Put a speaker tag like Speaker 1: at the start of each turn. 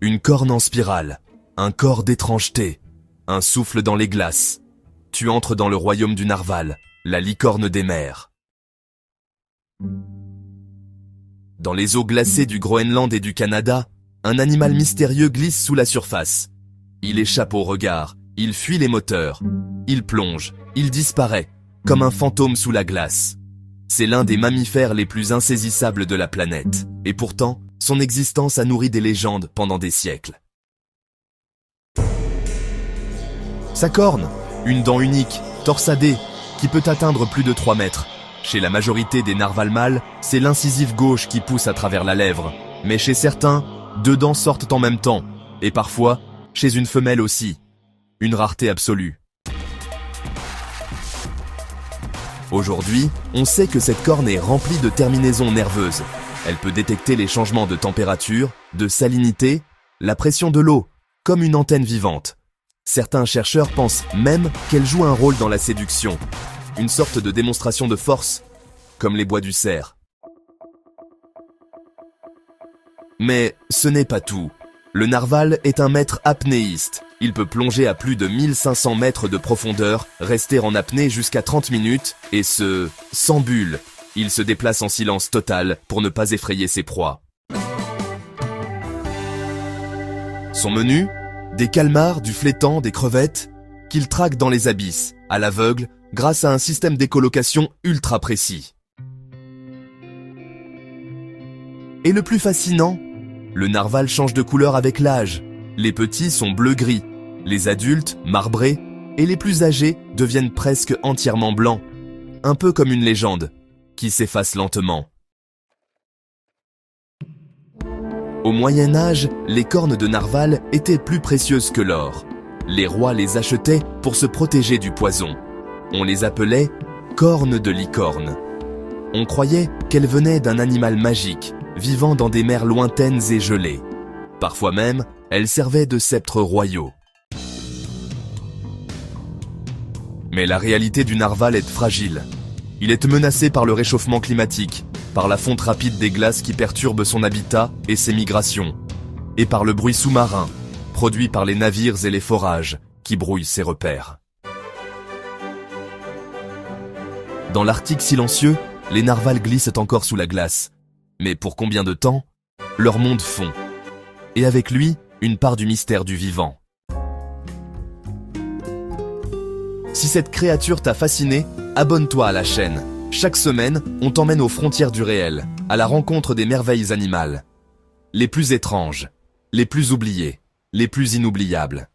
Speaker 1: Une corne en spirale, un corps d'étrangeté, un souffle dans les glaces. Tu entres dans le royaume du narval, la licorne des mers. Dans les eaux glacées du Groenland et du Canada, un animal mystérieux glisse sous la surface. Il échappe au regard, il fuit les moteurs, il plonge, il disparaît, comme un fantôme sous la glace. C'est l'un des mammifères les plus insaisissables de la planète, et pourtant, son existence a nourri des légendes pendant des siècles. Sa corne, une dent unique, torsadée, qui peut atteindre plus de 3 mètres. Chez la majorité des narvals mâles, c'est l'incisive gauche qui pousse à travers la lèvre. Mais chez certains, 2 dents sortent en même temps. Et parfois, chez une femelle aussi. Une rareté absolue. Aujourd'hui, on sait que cette corne est remplie de terminaisons nerveuses. Elle peut détecter les changements de température, de salinité, la pression de l'eau, comme une antenne vivante. Certains chercheurs pensent même qu'elle joue un rôle dans la séduction, une sorte de démonstration de force, comme les bois du cerf. Mais ce n'est pas tout. Le narval est un maître apnéiste. Il peut plonger à plus de 1500 mètres de profondeur, rester en apnée jusqu'à 30 minutes, et ce, sans bulle. Il se déplace en silence total pour ne pas effrayer ses proies. Son menu ? Des calmars, du flétan, des crevettes, qu'il traque dans les abysses, à l'aveugle, grâce à un système d'écholocation ultra précis. Et le plus fascinant, le narval change de couleur avec l'âge. Les petits sont bleu-gris, les adultes marbrés, et les plus âgés deviennent presque entièrement blancs. Un peu comme une légende, qui s'efface lentement. Au Moyen-Âge, les cornes de narval étaient plus précieuses que l'or. Les rois les achetaient pour se protéger du poison. On les appelait cornes de licorne. On croyait qu'elles venaient d'un animal magique, vivant dans des mers lointaines et gelées. Parfois même, elles servaient de sceptres royaux. Mais la réalité du narval est fragile. Il est menacé par le réchauffement climatique, par la fonte rapide des glaces qui perturbe son habitat et ses migrations, et par le bruit sous-marin, produit par les navires et les forages, qui brouillent ses repères. Dans l'Arctique silencieux, les narvals glissent encore sous la glace. Mais pour combien de temps? Leur monde fond. Et avec lui, une part du mystère du vivant. Si cette créature t'a fasciné, abonne-toi à la chaîne. Chaque semaine, on t'emmène aux frontières du réel, à la rencontre des merveilles animales. Les plus étranges, les plus oubliées, les plus inoubliables.